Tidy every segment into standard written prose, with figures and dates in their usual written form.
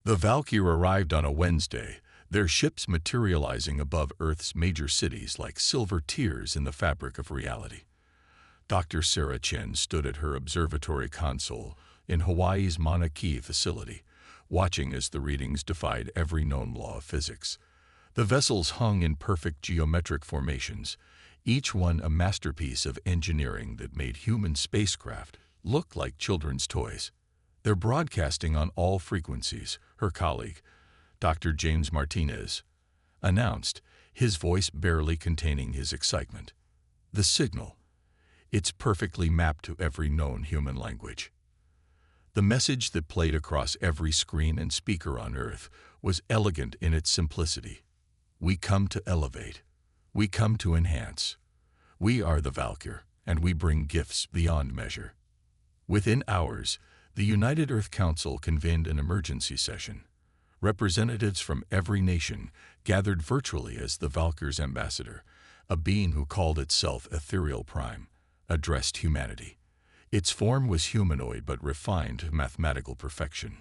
The Valkyr arrived on a Wednesday, their ships materializing above Earth's major cities like silver tears in the fabric of reality. Dr. Sarah Chen stood at her observatory console in Hawaii's Mauna Kea facility, watching as the readings defied every known law of physics. The vessels hung in perfect geometric formations, each one a masterpiece of engineering that made human spacecraft look like children's toys. They're broadcasting on all frequencies, her colleague, Dr. James Martinez, announced, his voice barely containing his excitement. The signal. It's perfectly mapped to every known human language. The message that played across every screen and speaker on Earth was elegant in its simplicity. We come to elevate. We come to enhance. We are the Valkyr, and we bring gifts beyond measure. Within hours, the United Earth Council convened an emergency session. Representatives from every nation gathered virtually as the Valkyr's ambassador, a being who called itself Ethereal Prime, addressed humanity. Its form was humanoid but refined to mathematical perfection.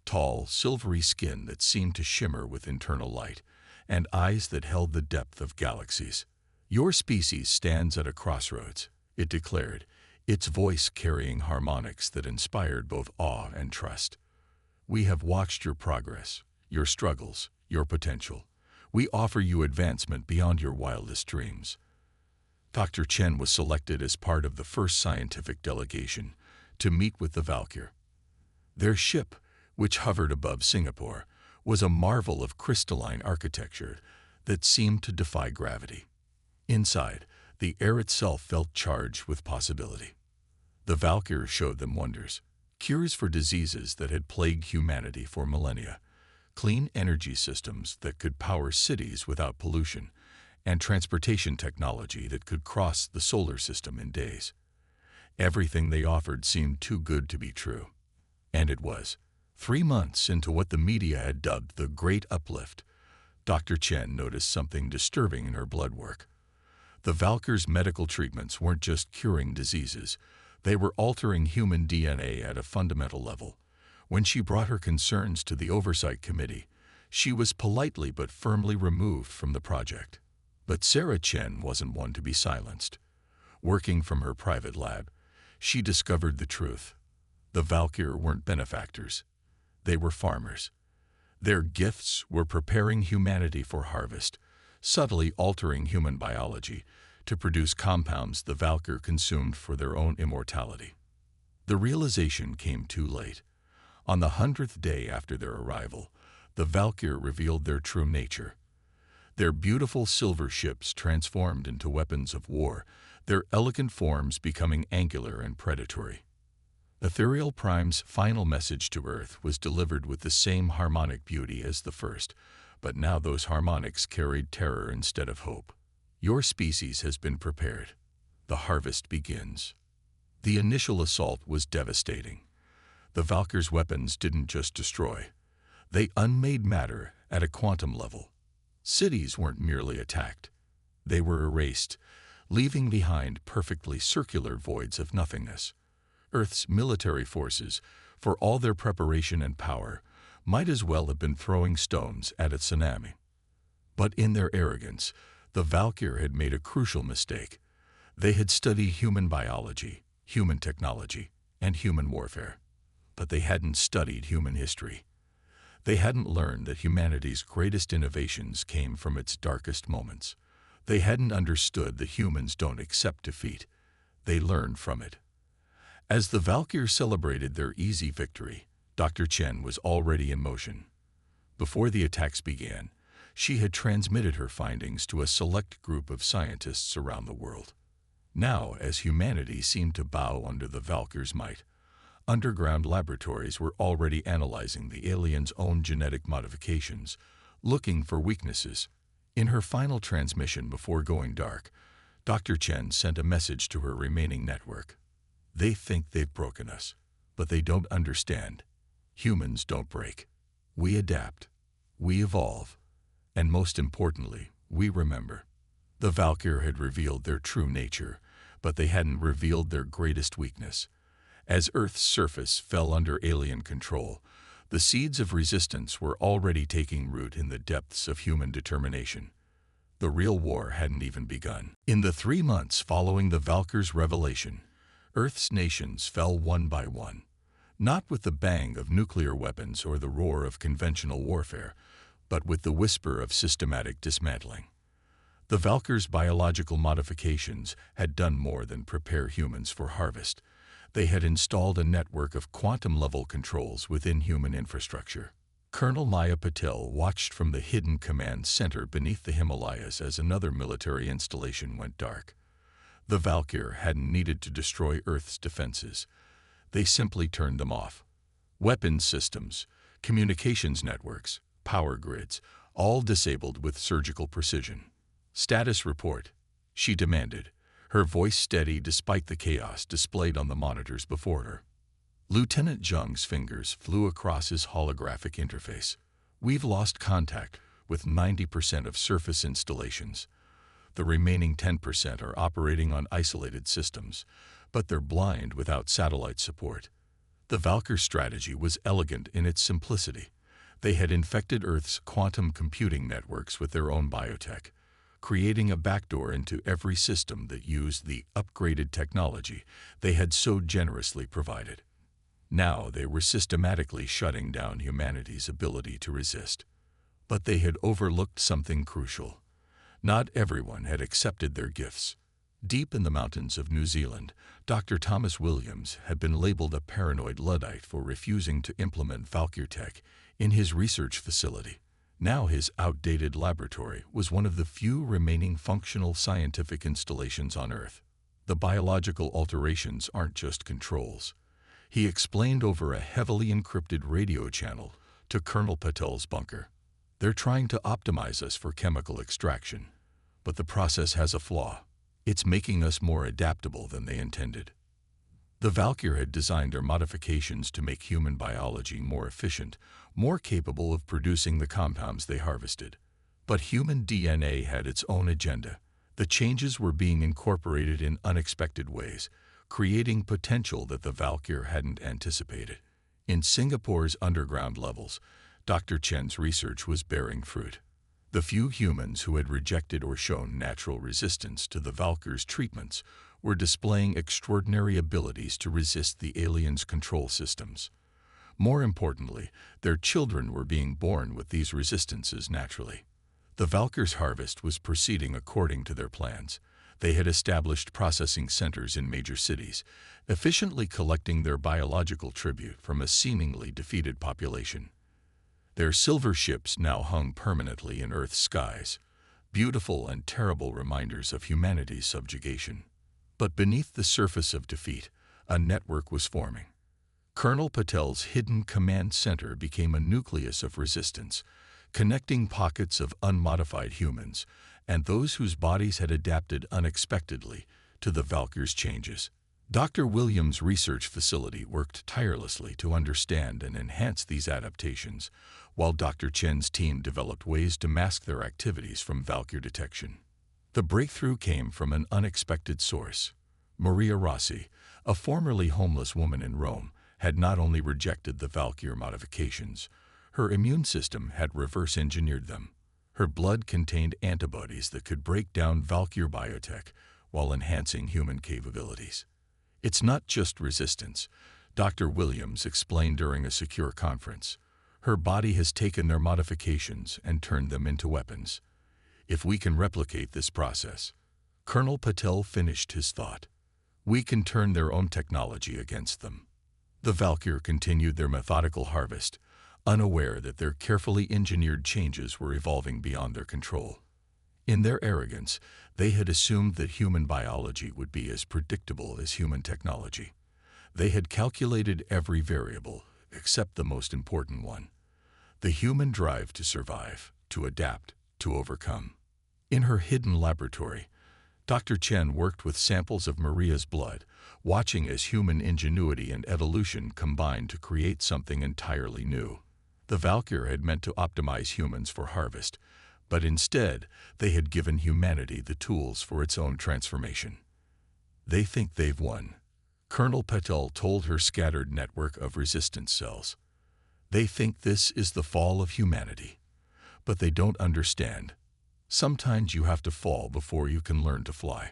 Tall, silvery skin that seemed to shimmer with internal light, and eyes that held the depth of galaxies. Your species stands at a crossroads, it declared, its voice carrying harmonics that inspired both awe and trust. We have watched your progress, your struggles, your potential. We offer you advancement beyond your wildest dreams. Dr. Chen was selected as part of the first scientific delegation to meet with the Valkyr. Their ship, which hovered above Singapore, was a marvel of crystalline architecture that seemed to defy gravity. Inside, the air itself felt charged with possibility. The Valkyr showed them wonders, cures for diseases that had plagued humanity for millennia, clean energy systems that could power cities without pollution, and transportation technology that could cross the solar system in days. Everything they offered seemed too good to be true. And it was. 3 months into what the media had dubbed the Great Uplift, Dr. Chen noticed something disturbing in her blood work. The Valkyr's medical treatments weren't just curing diseases, they were altering human DNA at a fundamental level. When she brought her concerns to the Oversight Committee, she was politely but firmly removed from the project. But Sarah Chen wasn't one to be silenced. Working from her private lab, she discovered the truth. The Valkyr weren't benefactors. They were farmers. Their gifts were preparing humanity for harvest, subtly altering human biology to produce compounds the Valkyr consumed for their own immortality. The realization came too late. On the 100th day after their arrival, the Valkyr revealed their true nature. Their beautiful silver ships transformed into weapons of war, their elegant forms becoming angular and predatory. Ethereal Prime's final message to Earth was delivered with the same harmonic beauty as the first, but now those harmonics carried terror instead of hope. Your species has been prepared. The harvest begins. The initial assault was devastating. The Valkyr's weapons didn't just destroy. They unmade matter at a quantum level. Cities weren't merely attacked. They were erased, leaving behind perfectly circular voids of nothingness. Earth's military forces, for all their preparation and power, might as well have been throwing stones at a tsunami. But in their arrogance, the Valkyr had made a crucial mistake. They had studied human biology, human technology, and human warfare. But they hadn't studied human history. They hadn't learned that humanity's greatest innovations came from its darkest moments. They hadn't understood that humans don't accept defeat. They learned from it. As the Valkyr celebrated their easy victory, Dr. Chen was already in motion. Before the attacks began, she had transmitted her findings to a select group of scientists around the world. Now, as humanity seemed to bow under the Valkyr's might, underground laboratories were already analyzing the aliens' own genetic modifications, looking for weaknesses. In her final transmission before going dark, Dr. Chen sent a message to her remaining network. They think they've broken us, but they don't understand. Humans don't break. We adapt. We evolve. And most importantly, we remember. The Valkyr had revealed their true nature, but they hadn't revealed their greatest weakness. As Earth's surface fell under alien control, The seeds of resistance were already taking root in the depths of human determination. The real war hadn't even begun. In the 3 months following the Valkyr's revelation, Earth's nations fell one by one, not with the bang of nuclear weapons or the roar of conventional warfare, but with the whisper of systematic dismantling. The Valkyr's biological modifications had done more than prepare humans for harvest. They had installed a network of quantum-level controls within human infrastructure. Colonel Maya Patel watched from the hidden command center beneath the Himalayas as another military installation went dark. The Valkyr hadn't needed to destroy Earth's defenses. They simply turned them off. Weapons systems, communications networks, power grids, all disabled with surgical precision. "Status report," she demanded, her voice steady despite the chaos displayed on the monitors before her. Lieutenant Zheng's fingers flew across his holographic interface. "We've lost contact with 90% of surface installations. The remaining 10% are operating on isolated systems, but they're blind without satellite support." The Valkyr strategy was elegant in its simplicity. They had infected Earth's quantum computing networks with their own biotech, creating a backdoor into every system that used the upgraded technology they had so generously provided. Now they were systematically shutting down humanity's ability to resist. But they had overlooked something crucial. Not everyone had accepted their gifts. Deep in the mountains of New Zealand, Dr. Thomas Williams had been labeled a paranoid Luddite for refusing to implement Valkyr tech in his research facility. Now his outdated laboratory was one of the few remaining functional scientific installations on Earth. The biological alterations aren't just controls, he explained over a heavily encrypted radio channel to Colonel Patel's bunker. "They're trying to optimize us for chemical extraction, but the process has a flaw. It's making us more adaptable than they intended." The Valkyr had designed their modifications to make human biology more efficient, more capable of producing the compounds they harvested. But human DNA had its own agenda. The changes were being incorporated in unexpected ways, creating potential that the Valkyr hadn't anticipated. In Singapore's underground levels, Dr. Chen's research was bearing fruit. The few humans who had rejected or shown natural resistance to the Valkyr's treatments were displaying extraordinary abilities to resist the aliens' control systems. More importantly, their children were being born with these resistances naturally. The Valkyr's harvest was proceeding according to their plans. They had established processing centers in major cities, efficiently collecting their biological tribute from a seemingly defeated population. Their silver ships now hung permanently in Earth's skies, beautiful and terrible reminders of humanity's subjugation. But beneath the surface of defeat, a network was forming. Colonel Patel's hidden command center became a nucleus of resistance, connecting pockets of unmodified humans and those whose bodies had adapted unexpectedly to the Valkyr's changes. Dr. Williams' research facility worked tirelessly to understand and enhance these adaptations, while Dr. Chen's team developed ways to mask their activities from Valkyr detection. The breakthrough came from an unexpected source. Maria Rossi, a formerly homeless woman in Rome, had not only rejected the Valkyr modifications, her immune system had reverse-engineered them. Her blood contained antibodies that could break down Valkyr biotech while enhancing human capabilities. "It's not just resistance," Dr. Williams explained during a secure conference. "Her body has taken their modifications and turned them into weapons. If we can replicate this process," Colonel Patel finished his thought, "we can turn their own technology against them." The Valkyr continued their methodical harvest, unaware that their carefully engineered changes were evolving beyond their control. In their arrogance, they had assumed that human biology would be as predictable as human technology. They had calculated every variable, except the most important one: the human drive to survive, to adapt, to overcome. In her hidden laboratory, Dr. Chen worked with samples of Maria's blood, watching as human ingenuity and evolution combined to create something entirely new. The Valkyr had meant to optimize humans for harvest, but instead they had given humanity the tools for its own transformation. "They think they've won," Colonel Patel told her scattered network of resistance cells. They think this is the fall of humanity, but they don't understand. Sometimes you have to fall before you can learn to fly.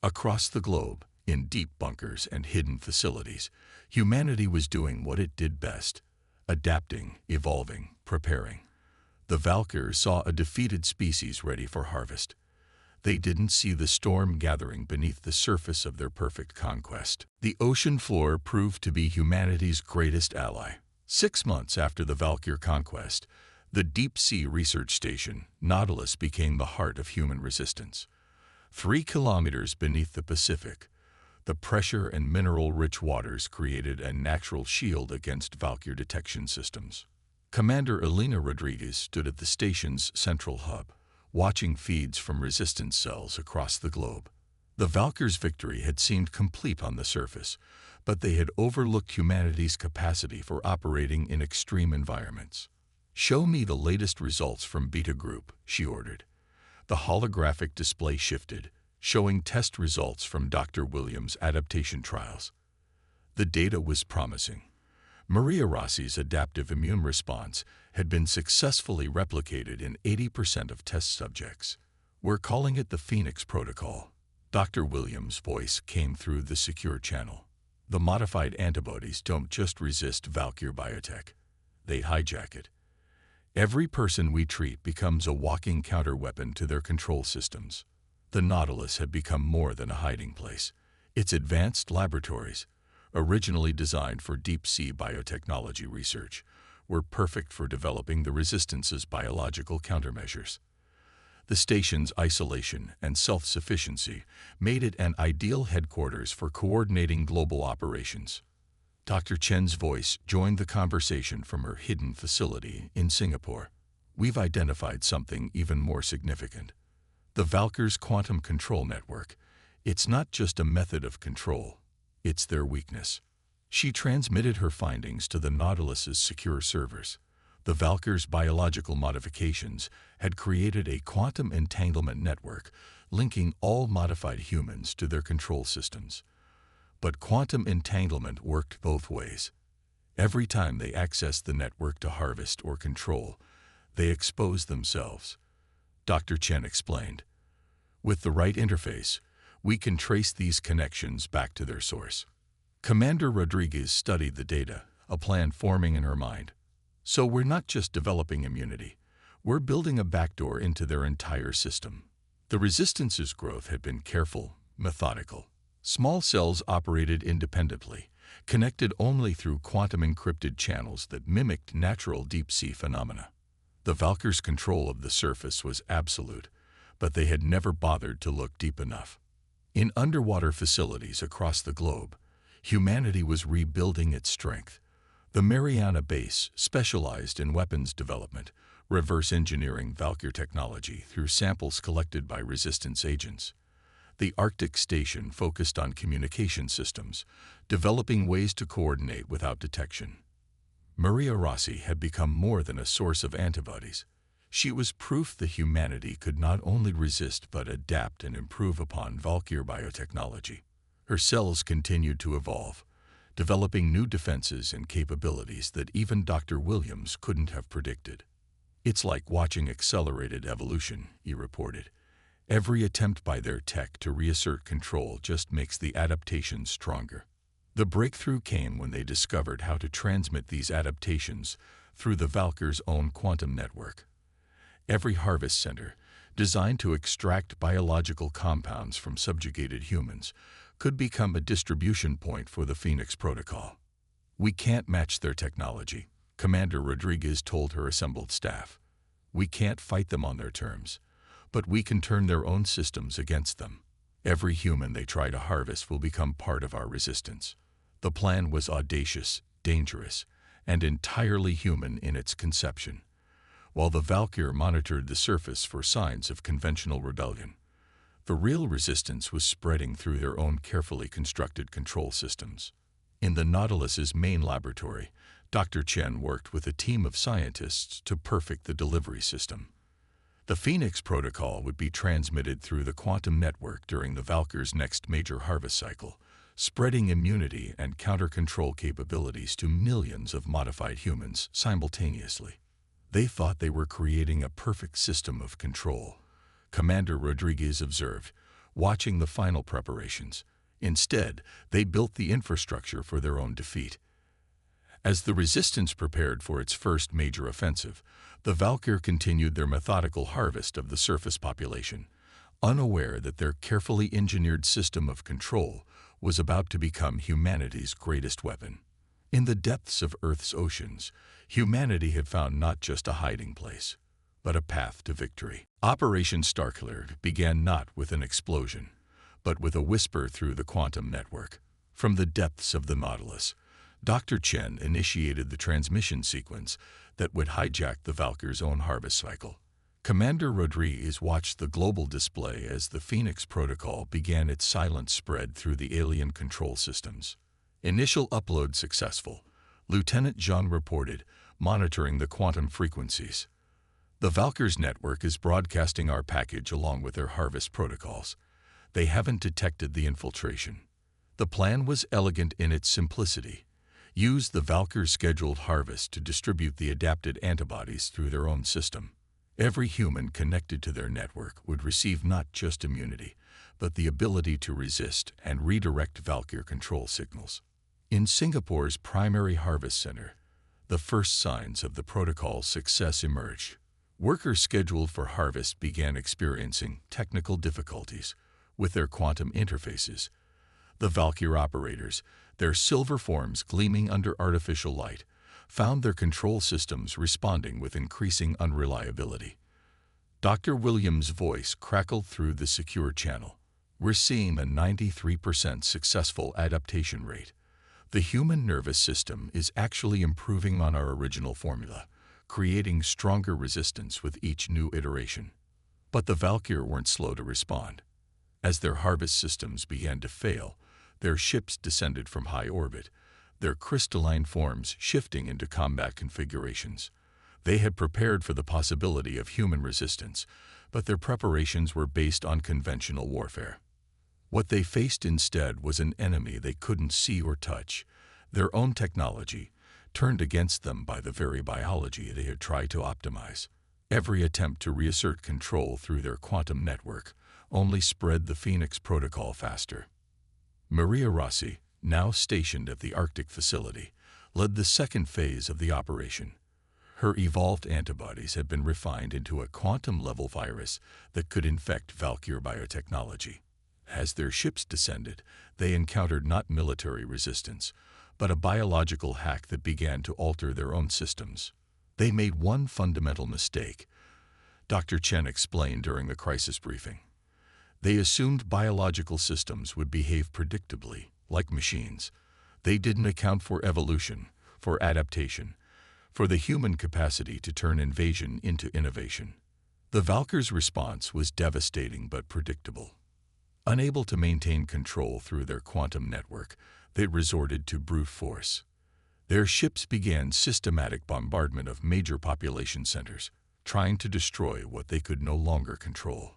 Across the globe, in deep bunkers and hidden facilities, humanity was doing what it did best: adapting, evolving, preparing. The Valkyrs saw a defeated species ready for harvest. They didn't see the storm gathering beneath the surface of their perfect conquest. The ocean floor proved to be humanity's greatest ally. 6 months after the Valkyr conquest, the deep-sea research station, Nautilus, became the heart of human resistance. 3 kilometers beneath the Pacific, the pressure and mineral-rich waters created a natural shield against Valkyr detection systems. Commander Elena Rodriguez stood at the station's central hub, watching feeds from resistance cells across the globe. The Valkyr's victory had seemed complete on the surface, but they had overlooked humanity's capacity for operating in extreme environments. "Show me the latest results from Beta Group," she ordered. The holographic display shifted, showing test results from Dr. Williams' adaptation trials. The data was promising. Maria Rossi's adaptive immune response had been successfully replicated in 80% of test subjects. "We're calling it the Phoenix Protocol." Dr. Williams' voice came through the secure channel. "The modified antibodies don't just resist Valkyr biotech. They hijack it. Every person we treat becomes a walking counterweapon to their control systems." The Nautilus had become more than a hiding place. Its advanced laboratories, originally designed for deep-sea biotechnology research, were perfect for developing the Resistance's biological countermeasures. The station's isolation and self-sufficiency made it an ideal headquarters for coordinating global operations. Dr. Chen's voice joined the conversation from her hidden facility in Singapore. "We've identified something even more significant. The Valkyr's quantum control network. It's not just a method of control, it's their weakness." She transmitted her findings to the Nautilus's secure servers. The Valkyr's biological modifications had created a quantum entanglement network linking all modified humans to their control systems. But quantum entanglement worked both ways. Every time they accessed the network to harvest or control, they exposed themselves. Dr. Chen explained. "With the right interface, we can trace these connections back to their source." Commander Rodriguez studied the data, a plan forming in her mind. "So we're not just developing immunity, we're building a backdoor into their entire system." The Resistance's growth had been careful, methodical. Small cells operated independently, connected only through quantum-encrypted channels that mimicked natural deep-sea phenomena. The Valkyr's control of the surface was absolute, but they had never bothered to look deep enough. In underwater facilities across the globe, humanity was rebuilding its strength. The Mariana Base specialized in weapons development, reverse engineering Valkyr technology through samples collected by resistance agents. The Arctic Station focused on communication systems, developing ways to coordinate without detection. Maria Rossi had become more than a source of antibodies. She was proof that humanity could not only resist but adapt and improve upon Valkyr biotechnology. Her cells continued to evolve, developing new defenses and capabilities that even Dr. Williams couldn't have predicted. "It's like watching accelerated evolution," he reported. "Every attempt by their tech to reassert control just makes the adaptations stronger." The breakthrough came when they discovered how to transmit these adaptations through the Valkyr's own quantum network. Every harvest center, designed to extract biological compounds from subjugated humans, could become a distribution point for the Phoenix Protocol. "We can't match their technology," Commander Rodriguez told her assembled staff. "We can't fight them on their terms, but we can turn their own systems against them. Every human they try to harvest will become part of our resistance." The plan was audacious, dangerous, and entirely human in its conception. While the Valkyr monitored the surface for signs of conventional rebellion, the real resistance was spreading through their own carefully constructed control systems. In the Nautilus's main laboratory, Dr. Chen worked with a team of scientists to perfect the delivery system. The Phoenix Protocol would be transmitted through the quantum network during the Valkyr's next major harvest cycle, spreading immunity and counter-control capabilities to millions of modified humans simultaneously. They thought they were creating a perfect system of control, Commander Rodriguez observed, watching the final preparations. Instead, they built the infrastructure for their own defeat. As the resistance prepared for its first major offensive, the Valkyr continued their methodical harvest of the surface population, unaware that their carefully engineered system of control was about to become humanity's greatest weapon. In the depths of Earth's oceans, humanity had found not just a hiding place, but a path to victory. Operation Starkiller began not with an explosion, but with a whisper through the quantum network. From the depths of the Nautilus, Dr. Chen initiated the transmission sequence that would hijack the Valkyr's own harvest cycle. Commander Rodriguez watched the global display as the Phoenix Protocol began its silent spread through the alien control systems. Initial upload successful, Lieutenant Zhang reported, monitoring the quantum frequencies. The Valkyr's network is broadcasting our package along with their harvest protocols. They haven't detected the infiltration. The plan was elegant in its simplicity. Use the Valkyr's scheduled harvest to distribute the adapted antibodies through their own system. Every human connected to their network would receive not just immunity, but the ability to resist and redirect Valkyr control signals. In Singapore's primary harvest center, the first signs of the protocol's success emerged. Workers scheduled for harvest began experiencing technical difficulties with their quantum interfaces. The Valkyr operators, their silver forms gleaming under artificial light, found their control systems responding with increasing unreliability. Dr. Williams' voice crackled through the secure channel. We're seeing a 93% successful adaptation rate. The human nervous system is actually improving on our original formula, creating stronger resistance with each new iteration. But the Valkyr weren't slow to respond. As their harvest systems began to fail, their ships descended from high orbit, their crystalline forms shifting into combat configurations. They had prepared for the possibility of human resistance, but their preparations were based on conventional warfare. What they faced instead was an enemy they couldn't see or touch, their own technology, turned against them by the very biology they had tried to optimize. Every attempt to reassert control through their quantum network only spread the Phoenix Protocol faster. Maria Rossi, now stationed at the Arctic facility, led the second phase of the operation. Her evolved antibodies had been refined into a quantum-level virus that could infect Valkyr biotechnology. As their ships descended, they encountered not military resistance, but a biological hack that began to alter their own systems. They made one fundamental mistake, Dr. Chen explained during the crisis briefing. They assumed biological systems would behave predictably, like machines. They didn't account for evolution, for adaptation, for the human capacity to turn invasion into innovation. The Valkyr's response was devastating but predictable. Unable to maintain control through their quantum network, they resorted to brute force. Their ships began systematic bombardment of major population centers, trying to destroy what they could no longer control.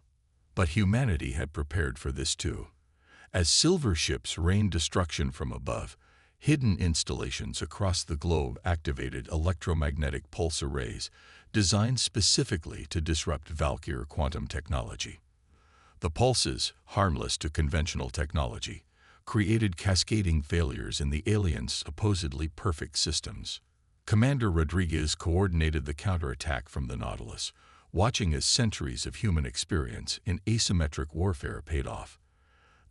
But humanity had prepared for this too. As silver ships rained destruction from above, hidden installations across the globe activated electromagnetic pulse arrays designed specifically to disrupt Valkyr quantum technology. The pulses, harmless to conventional technology, created cascading failures in the aliens' supposedly perfect systems. Commander Rodriguez coordinated the counterattack from the Nautilus, watching as centuries of human experience in asymmetric warfare paid off.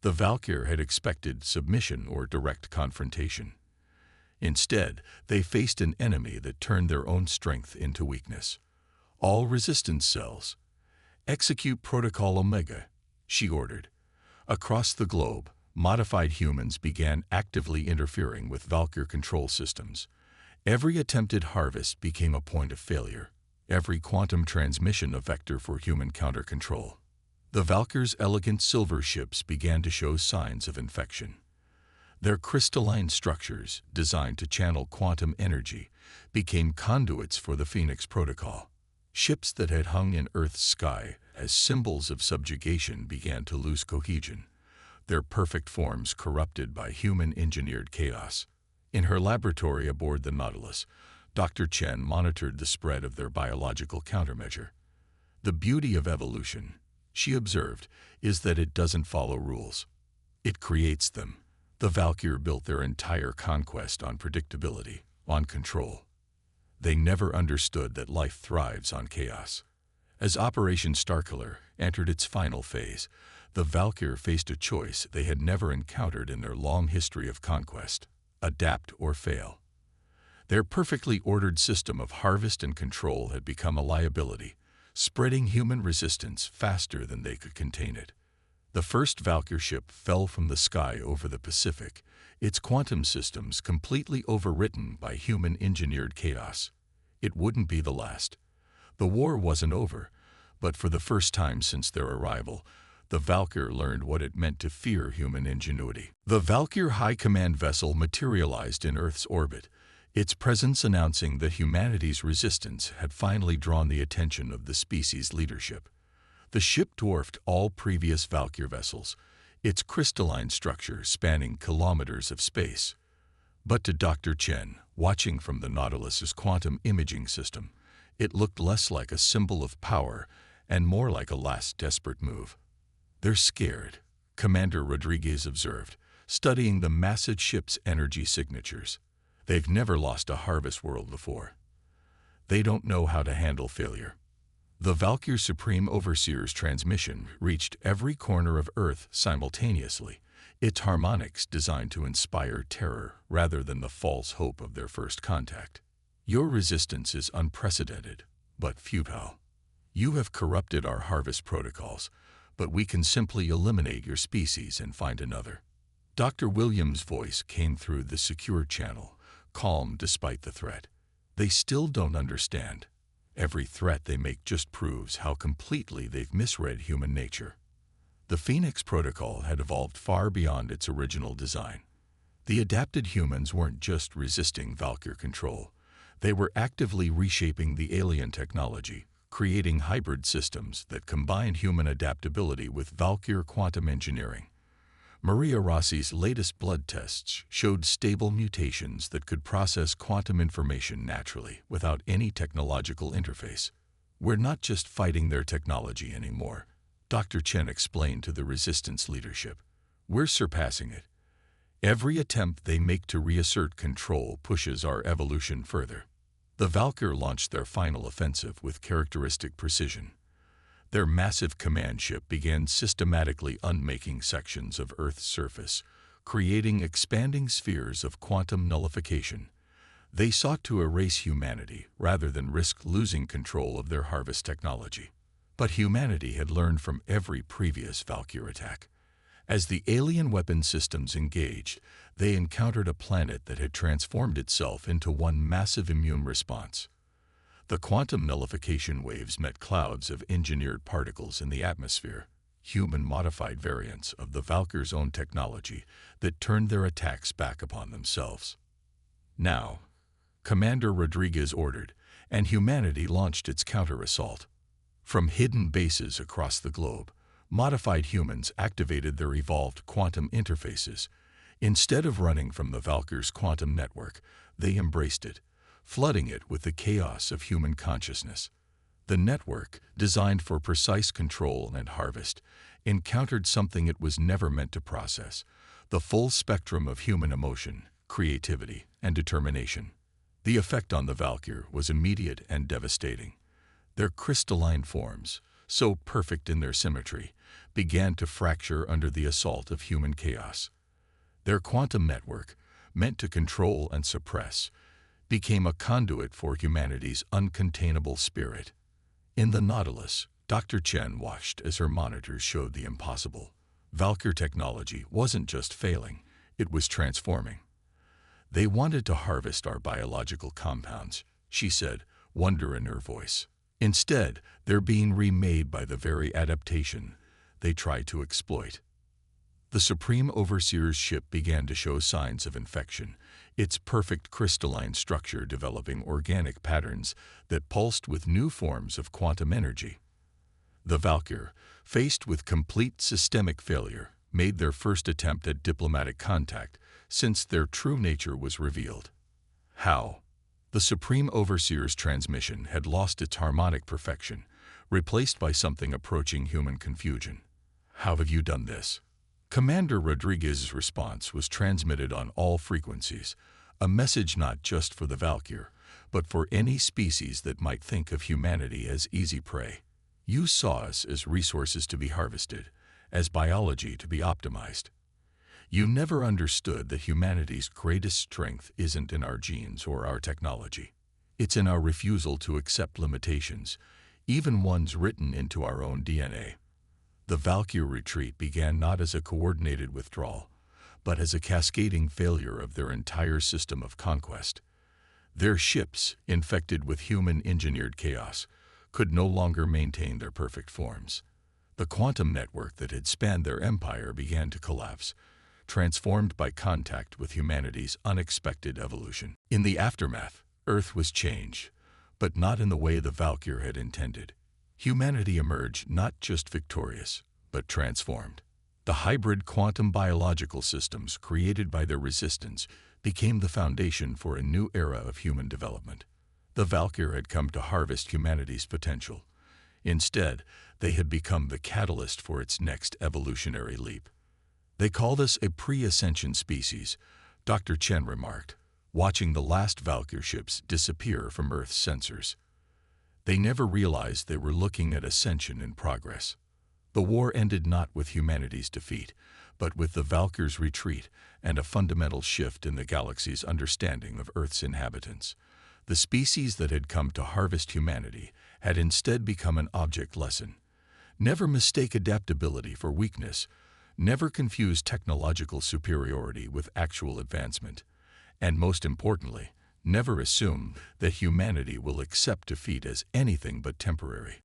The Valkyr had expected submission or direct confrontation. Instead, they faced an enemy that turned their own strength into weakness. All resistance cells, execute Protocol Omega, she ordered. Across the globe, modified humans began actively interfering with Valkyr control systems. Every attempted harvest became a point of failure. Every quantum transmission a vector for human counter-control. The Valkyr's elegant silver ships began to show signs of infection. Their crystalline structures, designed to channel quantum energy, became conduits for the Phoenix Protocol. Ships that had hung in Earth's sky as symbols of subjugation began to lose cohesion. their perfect forms corrupted by human-engineered chaos. In her laboratory aboard the Nautilus, Dr. Chen monitored the spread of their biological countermeasure. The beauty of evolution, she observed, is that it doesn't follow rules. It creates them. The Valkyr built their entire conquest on predictability, on control. They never understood that life thrives on chaos. As Operation Starkiller entered its final phase, the Valkyr faced a choice they had never encountered in their long history of conquest: adapt or fail. Their perfectly ordered system of harvest and control had become a liability, spreading human resistance faster than they could contain it. The first Valkyr ship fell from the sky over the Pacific, its quantum systems completely overwritten by human-engineered chaos. It wouldn't be the last. The war wasn't over, but for the first time since their arrival, the Valkyr learned what it meant to fear human ingenuity. The Valkyr High Command vessel materialized in Earth's orbit, its presence announcing that humanity's resistance had finally drawn the attention of the species' leadership. The ship dwarfed all previous Valkyr vessels, its crystalline structure spanning kilometers of space. But to Dr. Chen, watching from the Nautilus's quantum imaging system, it looked less like a symbol of power and more like a last desperate move. "They're scared," Commander Rodriguez observed, studying the massive ship's energy signatures. "They've never lost a harvest world before. They don't know how to handle failure." The Valkyr Supreme Overseer's transmission reached every corner of Earth simultaneously, its harmonics designed to inspire terror rather than the false hope of their first contact. "Your resistance is unprecedented, but futile. You have corrupted our harvest protocols, but we can simply eliminate your species and find another." Dr. Williams' voice came through the secure channel, calm despite the threat. "They still don't understand. Every threat they make just proves how completely they've misread human nature." The Phoenix Protocol had evolved far beyond its original design. The adapted humans weren't just resisting Valkyr control. They were actively reshaping the alien technology, creating hybrid systems that combined human adaptability with Valkyr quantum engineering. Maria Rossi's latest blood tests showed stable mutations that could process quantum information naturally without any technological interface. "We're not just fighting their technology anymore," Dr. Chen explained to the resistance leadership. "We're surpassing it. Every attempt they make to reassert control pushes our evolution further." The Valkyr launched their final offensive with characteristic precision. Their massive command ship began systematically unmaking sections of Earth's surface, creating expanding spheres of quantum nullification. They sought to erase humanity rather than risk losing control of their harvest technology. But humanity had learned from every previous Valkyr attack. As the alien weapon systems engaged, they encountered a planet that had transformed itself into one massive immune response. The quantum nullification waves met clouds of engineered particles in the atmosphere, human-modified variants of the Valkyr's own technology that turned their attacks back upon themselves. "Now," Commander Rodriguez ordered, and humanity launched its counter-assault. From hidden bases across the globe, modified humans activated their evolved quantum interfaces. Instead of running from the Valkyr's quantum network, they embraced it, flooding it with the chaos of human consciousness. The network, designed for precise control and harvest, encountered something it was never meant to process: the full spectrum of human emotion, creativity, and determination. The effect on the Valkyr was immediate and devastating. Their crystalline forms, so perfect in their symmetry, began to fracture under the assault of human chaos. Their quantum network, meant to control and suppress, became a conduit for humanity's uncontainable spirit. In the Nautilus, Dr. Chen watched as her monitors showed the impossible. Valkyr technology wasn't just failing, it was transforming. "They wanted to harvest our biological compounds," she said, wonder in her voice. "Instead, they're being remade by the very adaptation they tried to exploit." The Supreme Overseer's ship began to show signs of infection, its perfect crystalline structure developing organic patterns that pulsed with new forms of quantum energy. The Valkyr, faced with complete systemic failure, made their first attempt at diplomatic contact since their true nature was revealed. How? The Supreme Overseer's transmission had lost its harmonic perfection, replaced by something approaching human confusion. How have you done this? Commander Rodriguez's response was transmitted on all frequencies, a message not just for the Valkyr, but for any species that might think of humanity as easy prey. You saw us as resources to be harvested, as biology to be optimized. You never understood that humanity's greatest strength isn't in our genes or our technology. It's in our refusal to accept limitations, even ones written into our own DNA. The Valkyr retreat began not as a coordinated withdrawal, but as a cascading failure of their entire system of conquest. Their ships, infected with human-engineered chaos, could no longer maintain their perfect forms. The quantum network that had spanned their empire began to collapse, transformed by contact with humanity's unexpected evolution. In the aftermath, Earth was changed, but not in the way the Valkyr had intended. Humanity emerged not just victorious, but transformed. The hybrid quantum biological systems created by their resistance became the foundation for a new era of human development. The Valkyr had come to harvest humanity's potential. Instead, they had become the catalyst for its next evolutionary leap. They called us a pre-ascension species, Dr. Chen remarked, watching the last Valkyr ships disappear from Earth's sensors. They never realized they were looking at ascension in progress. The war ended not with humanity's defeat, but with the Valkyr's retreat and a fundamental shift in the galaxy's understanding of Earth's inhabitants. The species that had come to harvest humanity had instead become an object lesson. Never mistake adaptability for weakness. Never confuse technological superiority with actual advancement. And most importantly, never assume that humanity will accept defeat as anything but temporary.